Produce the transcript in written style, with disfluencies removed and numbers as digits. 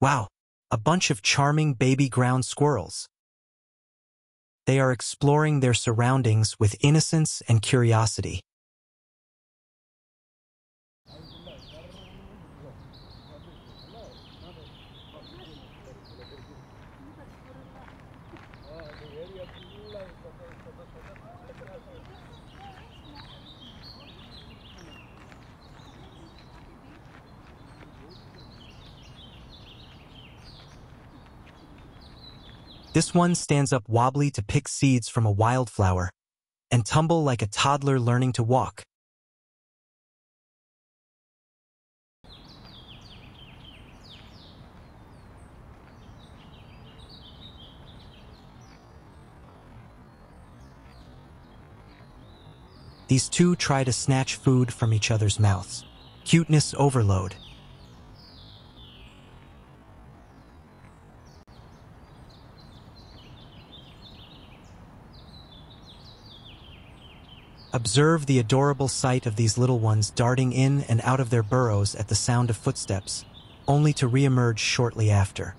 Wow, a bunch of charming baby ground squirrels. They are exploring their surroundings with innocence and curiosity. This one stands up wobbly to pick seeds from a wildflower, and tumble like a toddler learning to walk. These two try to snatch food from each other's mouths. Cuteness overload. Observe the adorable sight of these little ones darting in and out of their burrows at the sound of footsteps, only to reemerge shortly after.